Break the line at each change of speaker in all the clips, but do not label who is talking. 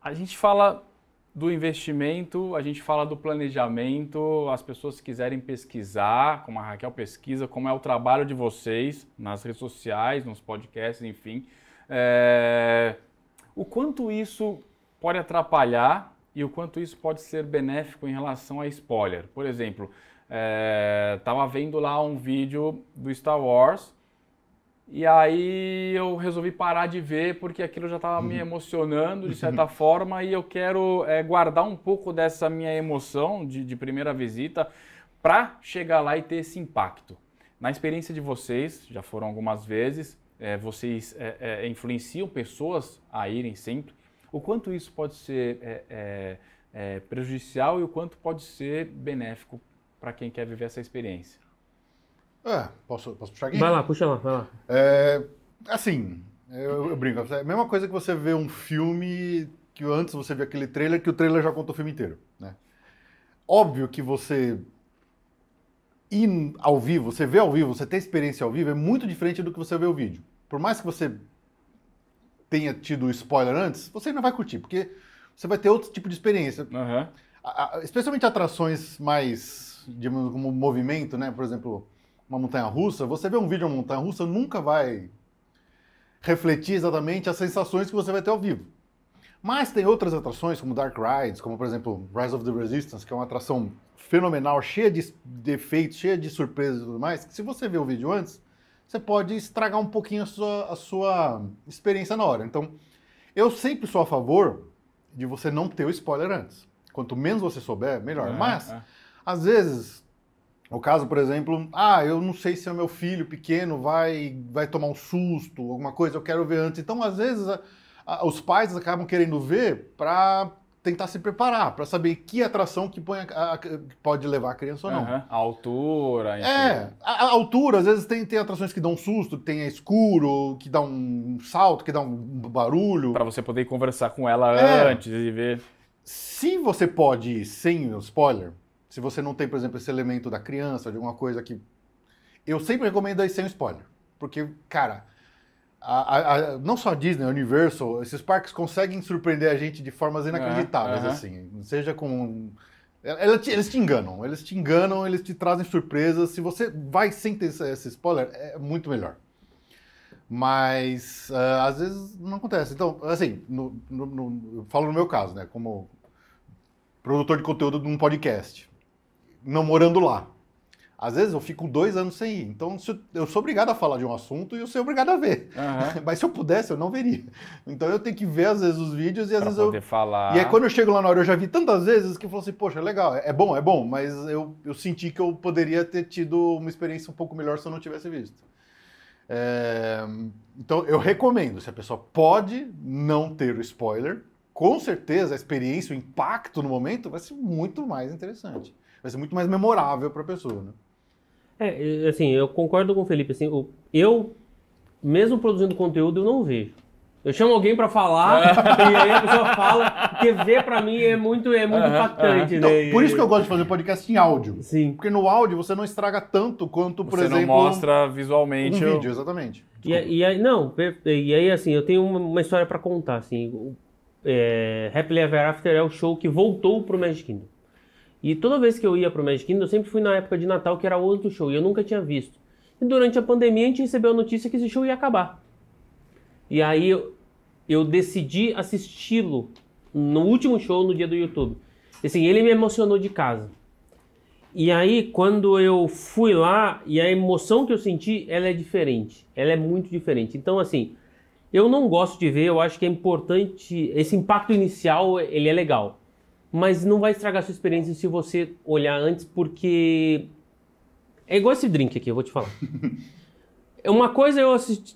A gente fala do investimento, a gente fala do planejamento, as pessoas que quiserem pesquisar, como a Raquel pesquisa, como é o trabalho de vocês nas redes sociais, nos podcasts, enfim. O quanto isso pode atrapalhar e o quanto isso pode ser benéfico em relação a spoiler. Por exemplo, estava vendo lá um vídeo do Star Wars e aí eu resolvi parar de ver porque aquilo já estava me emocionando de certa forma e eu quero guardar um pouco dessa minha emoção de primeira visita para chegar lá e ter esse impacto. Na experiência de vocês, já foram algumas vezes, vocês influenciam pessoas a irem sempre. O quanto isso pode ser prejudicial e o quanto pode ser benéfico para quem quer viver essa experiência?
Posso puxar aqui?
Vai lá, puxa lá, vai lá.
Assim, eu brinco. É a mesma coisa que você vê um filme que antes você vê aquele trailer, que o trailer já conta o filme inteiro, né? Óbvio que você ir ao vivo, você vê ao vivo, você ter experiência ao vivo é muito diferente do que você vê o vídeo. Por mais que você tenha tido spoiler antes, você ainda vai curtir, porque você vai ter outro tipo de experiência.
Uhum.
Especialmente atrações mais, digamos, como movimento, né? Por exemplo, uma montanha-russa, você vê um vídeo de uma montanha-russa, nunca vai refletir exatamente as sensações que você vai ter ao vivo. Mas tem outras atrações, como Dark Rides, como, por exemplo, Rise of the Resistance, que é uma atração fenomenal, cheia de defeitos, cheia de surpresas e tudo mais, que se você ver o vídeo antes, você pode estragar um pouquinho a sua experiência na hora. Então, eu sempre sou a favor de você não ter o spoiler antes. Quanto menos você souber, melhor. Mas, às vezes, o caso, por exemplo, eu não sei se o meu filho pequeno vai tomar um susto, alguma coisa, eu quero ver antes. Então, às vezes, os pais acabam querendo ver para tentar se preparar, para saber que atração que pode levar a criança ou não.
A altura, enfim.
A altura, às vezes tem atrações que dão um susto, tem escuro, que dá um salto, que dá um barulho.
Para você poder conversar com ela antes e ver.
Se você pode ir sem o spoiler, se você não tem, por exemplo, esse elemento da criança, de alguma coisa que... Eu sempre recomendo ir sem o spoiler. Porque, cara, não só a Disney, a Universal, esses parques conseguem surpreender a gente de formas inacreditáveis, assim. Seja com... Eles te enganam, eles te trazem surpresas. Se você vai sem ter esse spoiler, é muito melhor. Mas, às vezes, não acontece. Então, assim, eu falo no meu caso, né, como produtor de conteúdo de um podcast, não morando lá. Às vezes eu fico 2 anos sem ir. Então eu sou obrigado a falar de um assunto e eu sou obrigado a ver. Mas se eu pudesse, eu não veria. Então eu tenho que ver, às vezes, os vídeos e às vezes
poder falar.
E aí quando eu chego lá na hora, eu já vi tantas vezes que eu falo assim, poxa, legal, é bom, mas eu senti que eu poderia ter tido uma experiência um pouco melhor se eu não tivesse visto. Então eu recomendo, se a pessoa pode não ter o spoiler, com certeza a experiência, o impacto no momento vai ser muito mais interessante. Vai ser muito mais memorável para a pessoa, né?
Assim, eu concordo com o Felipe, assim, eu, mesmo produzindo conteúdo, eu não vejo. Eu chamo alguém pra falar, e aí a pessoa fala, porque ver pra mim é muito impactante,
Então,
né?
por isso que eu gosto de fazer podcast em áudio.
Sim.
Porque no áudio você não estraga tanto quanto, por exemplo...
Você não mostra visualmente
um vídeo, exatamente.
E aí, assim, eu tenho uma história pra contar, assim. Happily Ever After é o show que voltou pro Magic Kingdom. E toda vez que eu ia pro Magic Kingdom, eu sempre fui na época de Natal, que era outro show, e eu nunca tinha visto. E durante a pandemia, a gente recebeu a notícia que esse show ia acabar. E aí, eu decidi assisti-lo no último show, no dia do YouTube. Assim, ele me emocionou de casa. E aí, quando eu fui lá, e a emoção que eu senti, ela é diferente. Ela é muito diferente. Então, assim, eu não gosto de ver, eu acho que é importante, esse impacto inicial, ele é legal. Mas não vai estragar a sua experiência se você olhar antes, porque é igual esse drink aqui, eu vou te falar. Uma coisa é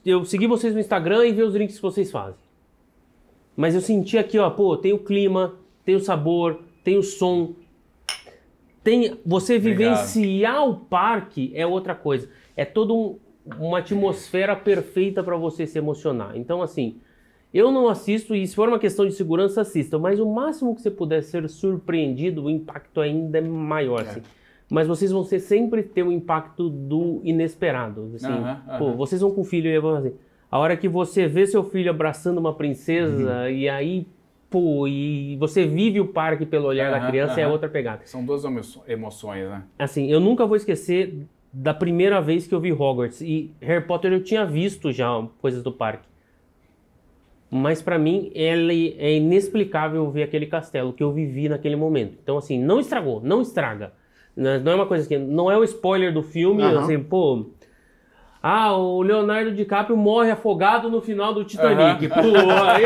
eu seguir vocês no Instagram e ver os drinks que vocês fazem. Mas eu senti aqui, ó, tem o clima, tem o sabor, tem o som. Você vivenciar o parque é outra coisa. É toda uma atmosfera perfeita para você se emocionar. Então, assim, eu não assisto, e se for uma questão de segurança, assista. Mas o máximo que você puder ser surpreendido, o impacto ainda é maior. Assim. Mas vocês vão sempre ter o impacto do inesperado. Assim. Vocês vão com o filho e vão assim. A hora que você vê seu filho abraçando uma princesa, e aí pô, e você vive o parque pelo olhar da criança, é outra pegada.
São duas emoções, né?
Assim, eu nunca vou esquecer da primeira vez que eu vi Hogwarts. E Harry Potter eu tinha visto já coisas do parque. Mas pra mim, é inexplicável ver aquele castelo que eu vivi naquele momento. Então, assim, não estragou, não estraga. Não é uma coisa que... Não é o spoiler do filme, assim, pô... Ah, o Leonardo DiCaprio morre afogado no final do Titanic. Pô, aí...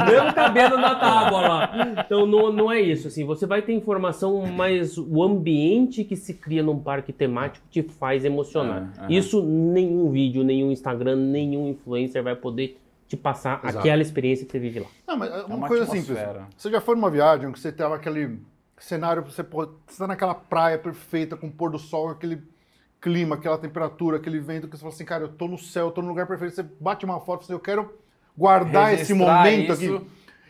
Mesmo cabendo na tábua lá. Então, não é isso, assim. Você vai ter informação, mas o ambiente que se cria num parque temático te faz emocionar. Isso nenhum vídeo, nenhum Instagram, nenhum influencer vai poder te passar aquela experiência que você vive lá.
Não, mas uma coisa simples. Você já foi numa viagem que você tava aquele cenário, você tá naquela praia perfeita, com o pôr do sol, aquele clima, aquela temperatura, aquele vento, que você fala assim, cara, eu tô no céu, eu tô no lugar perfeito. Você bate uma foto, você eu quero guardar esse momento aqui.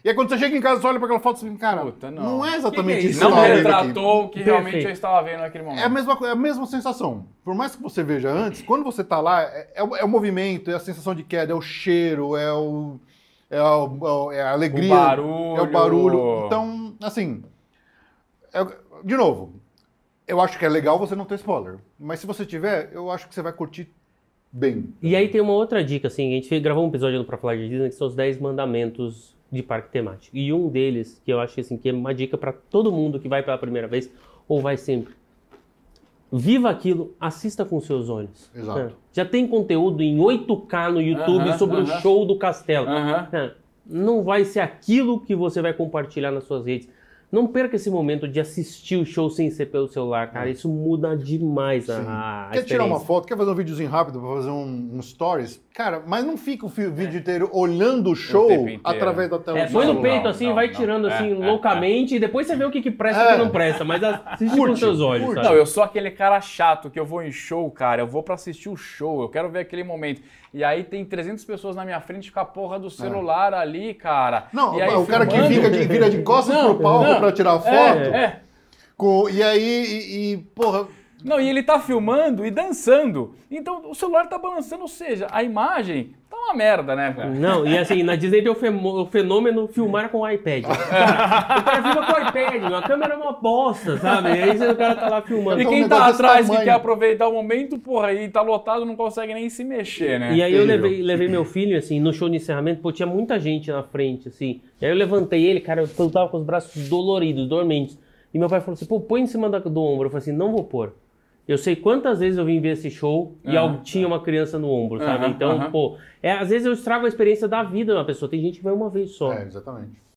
E aí quando você chega em casa, você olha para aquela foto e fala, cara, puta, não é exatamente isso.
Não retratou o que realmente eu estava vendo naquele momento.
É a mesma sensação. Por mais que você veja antes, quando você tá lá, é o movimento, é a sensação de queda, é o cheiro, é a alegria.
O barulho.
É o barulho. Então, assim, de novo, eu acho que é legal você não ter spoiler. Mas se você tiver, eu acho que você vai curtir bem.
E aí tem uma outra dica, assim, a gente gravou um episódio no Pra Falar de Disney, que são os 10 mandamentos de parque temático. E um deles, que eu acho assim, que é uma dica para todo mundo que vai pela primeira vez, ou vai sempre. Viva aquilo, assista com seus olhos.
Exato.
Já tem conteúdo em 8K no YouTube sobre o show do castelo. Não vai ser aquilo que você vai compartilhar nas suas redes. Não perca esse momento de assistir o show sem ser pelo celular, cara. Isso muda demais a
Quer tirar uma foto, quer fazer um videozinho rápido para fazer um stories? Cara, mas não fica o vídeo inteiro olhando o show através da tela.
Põe no peito assim, vai tirando assim loucamente e depois você vê o que presta e o que não presta, mas assiste com seus olhos. Sabe?
Não, eu sou aquele cara chato que eu vou em show, cara, eu vou pra assistir o show, eu quero ver aquele momento. E aí tem 300 pessoas na minha frente com a porra do celular ali, cara.
Não,
e aí,
o cara que vira de costas pro palco pra tirar foto. E aí, porra...
Não, e ele tá filmando e dançando. Então o celular tá balançando, ou seja, a imagem tá uma merda, né, cara?
Não, e assim, na Disney tem o fenômeno filmar com o iPad. O cara filma com o iPad, a câmera é uma bosta, sabe? E aí o cara tá lá filmando.
E quem tá atrás que quer aproveitar o momento, porra, e tá lotado, não consegue nem se mexer, né?
E aí eu levei meu filho, assim, no show de encerramento, pô, tinha muita gente na frente, assim. E aí eu levantei ele, cara, eu tava com os braços doloridos, dormentes. E meu pai falou assim, pô, põe em cima do ombro. Eu falei assim, não vou pôr. Eu sei quantas vezes eu vim ver esse show e tinha uma criança no ombro, sabe? Então, pô, às vezes eu estrago a experiência da vida de uma pessoa. Tem gente que vai uma vez só.
Exatamente.